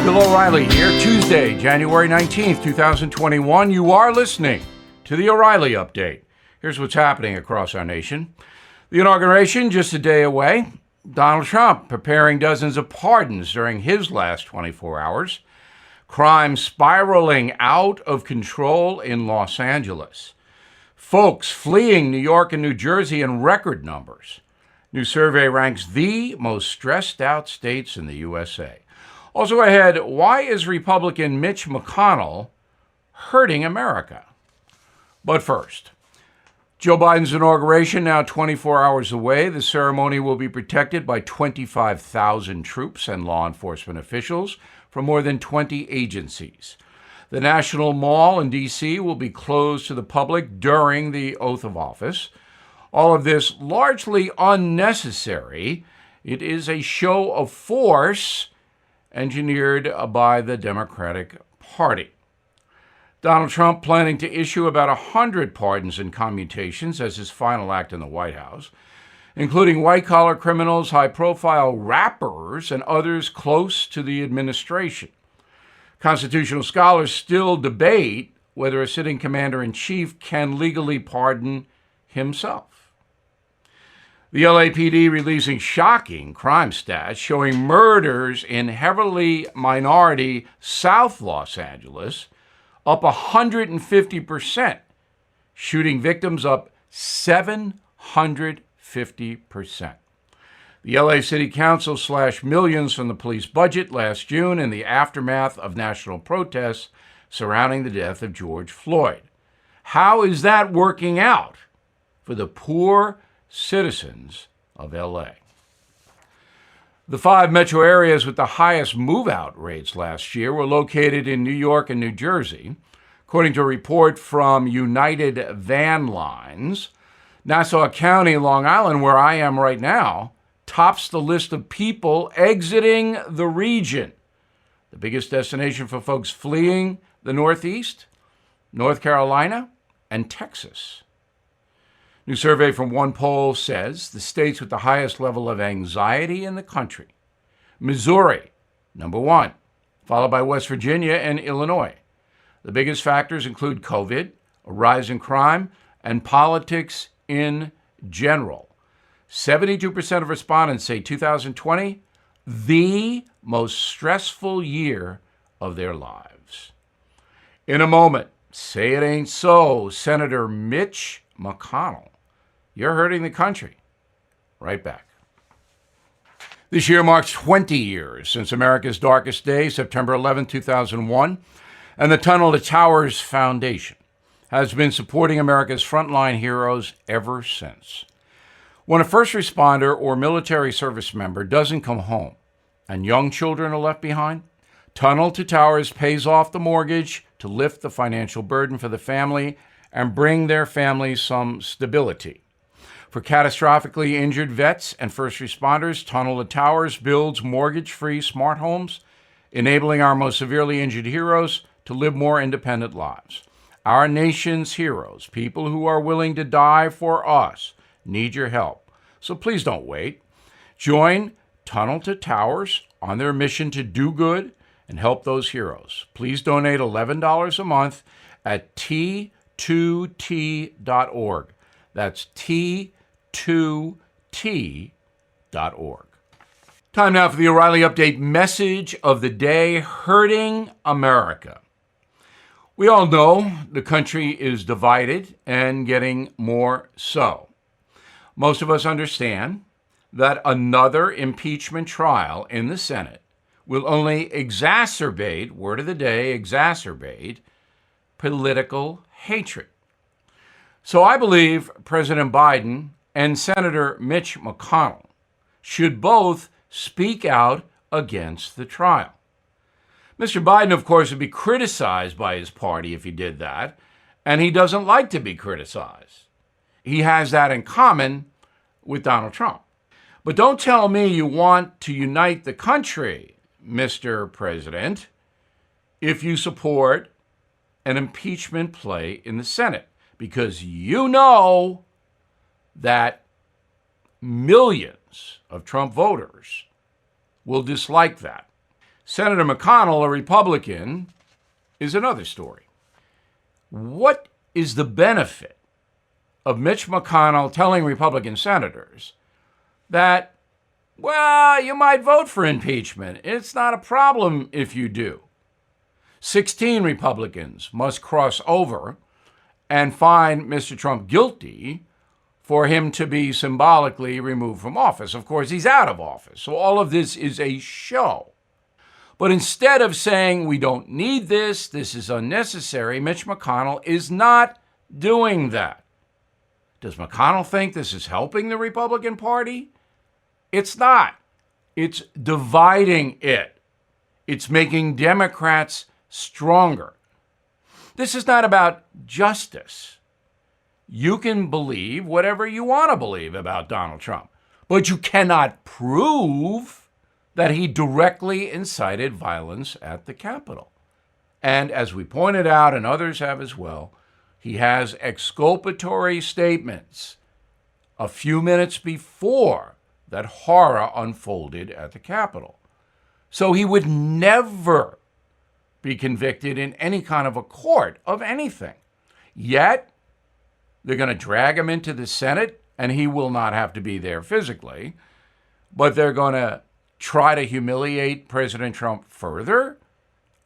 Bill O'Reilly here, Tuesday, January 19th, 2021. You are listening to the O'Reilly Update. Here's what's happening across our nation. The inauguration just a day away. Donald Trump preparing dozens of pardons during his last 24 hours. Crime spiraling out of control in Los Angeles. Folks fleeing New York and New Jersey in record numbers. New survey ranks the most stressed out states in the USA. Also ahead, why is Republican Mitch McConnell hurting America? But first, Joe Biden's inauguration now 24 hours away. The ceremony will be protected by 25,000 troops and law enforcement officials from more than 20 agencies. The National Mall in D.C. will be closed to the public during the oath of office. All of this largely unnecessary. It is a show of force engineered by the Democratic Party. Donald Trump planning to issue about 100 pardons and commutations as his final act in the White House, including white-collar criminals, high-profile rappers, and others close to the administration. Constitutional scholars still debate whether a sitting commander-in-chief can legally pardon himself. The LAPD releasing shocking crime stats showing murders in heavily minority South Los Angeles up 150%, shooting victims up 750%. The LA City Council slashed millions from the police budget last June in the aftermath of national protests surrounding the death of George Floyd. How is that working out for the poor citizens of LA? The 5 metro areas with the highest move-out rates last year were located in New York and New Jersey. According to a report from United Van Lines, Nassau County, Long Island, where I am right now, tops the list of people exiting the region. The biggest destination for folks fleeing the Northeast, North Carolina, and Texas. New survey from one poll says the states with the highest level of anxiety in the country. Missouri, number 1, followed by West Virginia and Illinois. The biggest factors include COVID, a rise in crime, and politics in general. 72% of respondents say 2020, the most stressful year of their lives. In a moment, say it ain't so, Senator Mitch McConnell. You're hurting the country. Right back. This year marks 20 years since America's darkest day, September 11, 2001, and the Tunnel to Towers Foundation has been supporting America's frontline heroes ever since. When a first responder or military service member doesn't come home and young children are left behind, Tunnel to Towers pays off the mortgage to lift the financial burden for the family and bring their families some stability. For catastrophically injured vets and first responders, Tunnel to Towers builds mortgage-free smart homes, enabling our most severely injured heroes to live more independent lives. Our nation's heroes, people who are willing to die for us, need your help. So please don't wait. Join Tunnel to Towers on their mission to do good and help those heroes. Please donate $11 a month at T2T.org. That's T2T.org. Time now for the O'Reilly Update message of the day, hurting America. We all know the country is divided and getting more so. Most of us understand that another impeachment trial in the Senate will only exacerbate, word of the day, exacerbate political hatred. So I believe President Biden and Senator Mitch McConnell should both speak out against the trial. Mr. Biden, of course, would be criticized by his party if he did that, and he doesn't like to be criticized. He has that in common with Donald Trump. But don't tell me you want to unite the country, Mr. President, if you support an impeachment play in the Senate, because you know that millions of Trump voters will dislike that. Senator McConnell, a Republican, is another story. What is the benefit of Mitch McConnell telling Republican senators that, well, you might vote for impeachment? It's not a problem if you do. 16 Republicans must cross over and find Mr. Trump guilty for him to be symbolically removed from office. Of course, he's out of office, so all of this is a show. But instead of saying we don't need this, this is unnecessary, Mitch McConnell is not doing that. Does McConnell think this is helping the Republican Party? It's not. It's dividing it. It's making Democrats stronger. This is not about justice. You can believe whatever you want to believe about Donald Trump, but you cannot prove that he directly incited violence at the Capitol. And as we pointed out, and others have as well, he has exculpatory statements a few minutes before that horror unfolded at the Capitol. So he would never be convicted in any kind of a court of anything. Yet, they're going to drag him into the Senate, and he will not have to be there physically, but they're going to try to humiliate President Trump further?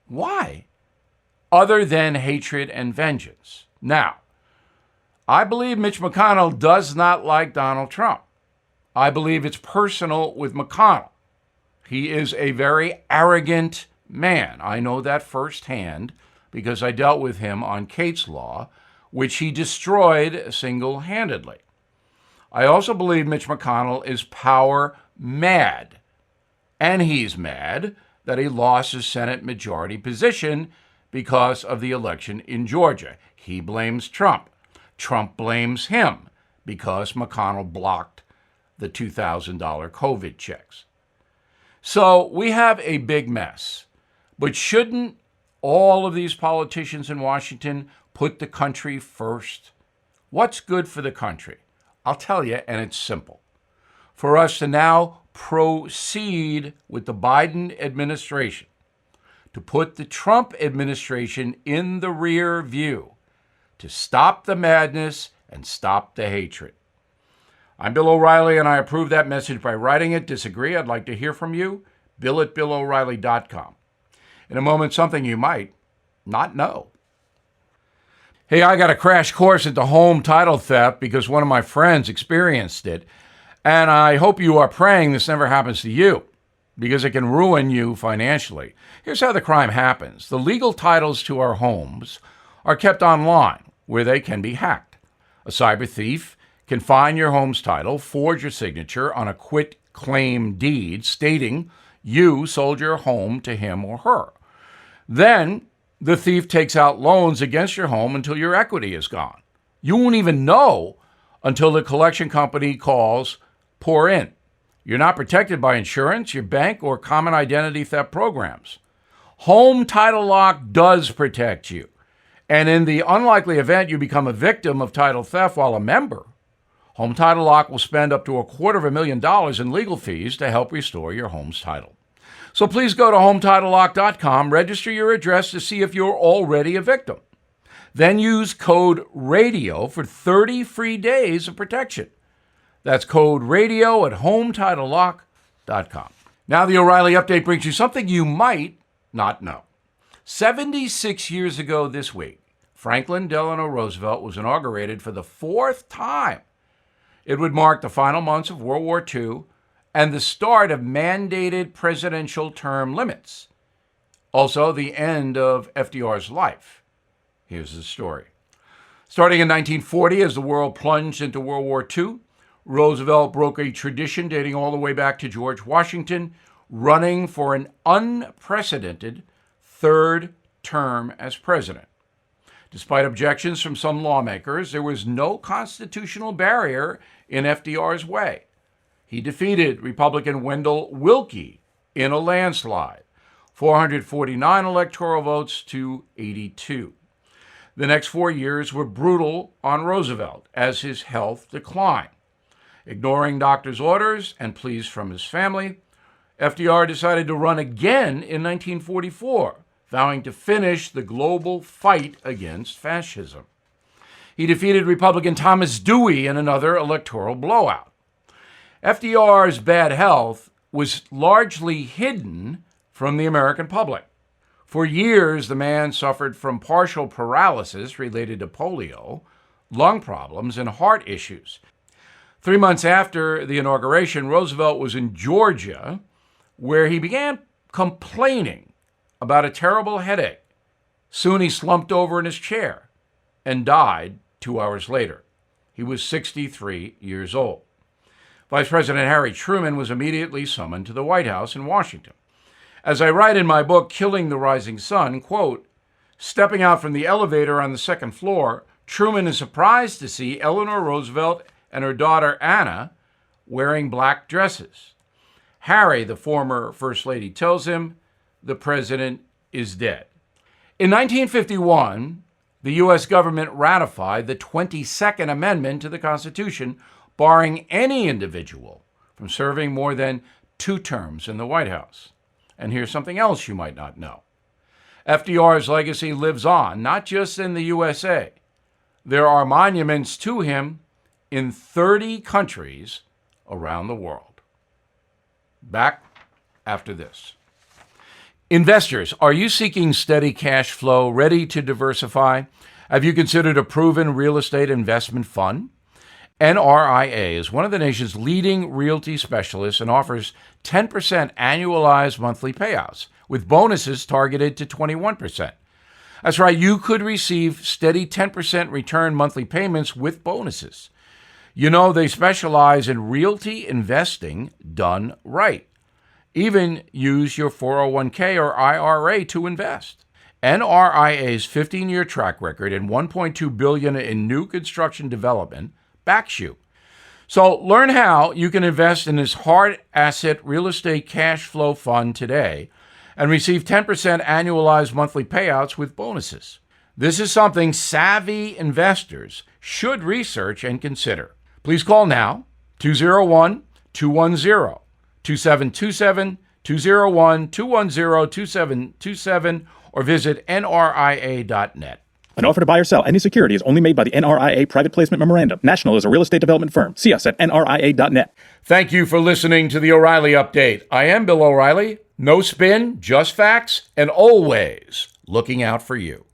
Why? Other than hatred and vengeance. Now, I believe Mitch McConnell does not like Donald Trump. I believe it's personal with McConnell. He is a very arrogant man. I know that firsthand because I dealt with him on Kate's Law, which he destroyed single-handedly. I also believe Mitch McConnell is power mad. And he's mad that he lost his Senate majority position because of the election in Georgia. He blames Trump. Trump blames him because McConnell blocked the $2,000 COVID checks. So we have a big mess. But shouldn't all of these politicians in Washington put the country first? What's good for the country? I'll tell you, and it's simple. For us to now proceed with the Biden administration, to put the Trump administration in the rear view, to stop the madness and stop the hatred. I'm Bill O'Reilly, and I approve that message by writing it. Disagree? I'd like to hear from you. Bill@BillO'Reilly.com. In a moment, something you might not know. Hey, I got a crash course into home title theft because one of my friends experienced it. And I hope you are praying this never happens to you because it can ruin you financially. Here's how the crime happens. The legal titles to our homes are kept online where they can be hacked. A cyber thief can find your home's title, forge your signature on a quit claim deed stating you sold your home to him or her. Then the thief takes out loans against your home until your equity is gone. You won't even know until the collection company calls, pour in. You're not protected by insurance, your bank, or common identity theft programs. Home Title Lock does protect you. And in the unlikely event you become a victim of title theft while a member, Home Title Lock will spend up to $250,000 in legal fees to help restore your home's title. So please go to HometitleLock.com, register your address to see if you're already a victim. Then use code RADIO for 30 free days of protection. That's code RADIO at HometitleLock.com. Now the O'Reilly Update brings you something you might not know. 76 years ago this week, Franklin Delano Roosevelt was inaugurated for the fourth time. It would mark the final months of World War II and the start of mandated presidential term limits. Also, the end of FDR's life. Here's the story. Starting in 1940, as the world plunged into World War II, Roosevelt broke a tradition dating all the way back to George Washington, running for an unprecedented third term as president. Despite objections from some lawmakers, there was no constitutional barrier in FDR's way. He defeated Republican Wendell Willkie in a landslide, 449 electoral votes to 82. The next 4 years were brutal on Roosevelt as his health declined. Ignoring doctor's orders and pleas from his family, FDR decided to run again in 1944, vowing to finish the global fight against fascism. He defeated Republican Thomas Dewey in another electoral blowout. FDR's bad health was largely hidden from the American public. For years, the man suffered from partial paralysis related to polio, lung problems, and heart issues. 3 months after the inauguration, Roosevelt was in Georgia, where he began complaining about a terrible headache. Soon he slumped over in his chair and died 2 hours later. He was 63 years old. Vice President Harry Truman was immediately summoned to the White House in Washington. As I write in my book, Killing the Rising Sun, quote, stepping out from the elevator on the second floor, Truman is surprised to see Eleanor Roosevelt and her daughter Anna wearing black dresses. Harry, the former First Lady, tells him the president is dead. In 1951, the U.S. government ratified the 22nd Amendment to the Constitution, barring any individual from serving more than 2 terms in the White House. And here's something else you might not know. FDR's legacy lives on, not just in the USA. There are monuments to him in 30 countries around the world. Back after this. Investors, are you seeking steady cash flow, ready to diversify? Have you considered a proven real estate investment fund? NRIA is one of the nation's leading realty specialists and offers 10% annualized monthly payouts, with bonuses targeted to 21%. That's right, you could receive steady 10% return monthly payments with bonuses. You know, they specialize in realty investing done right. Even use your 401k or IRA to invest. NRIA's 15-year track record and $1.2 billion in new construction development backs you. So learn how you can invest in this hard asset real estate cash flow fund today and receive 10% annualized monthly payouts with bonuses. This is something savvy investors should research and consider. Please call now, 201-210-2727, 201-210-2727, or visit nria.net. An offer to buy or sell any security is only made by the NRIA Private Placement Memorandum. National is a real estate development firm. See us at nria.net. Thank you for listening to the O'Reilly Update. I am Bill O'Reilly. No spin, just facts, and always looking out for you.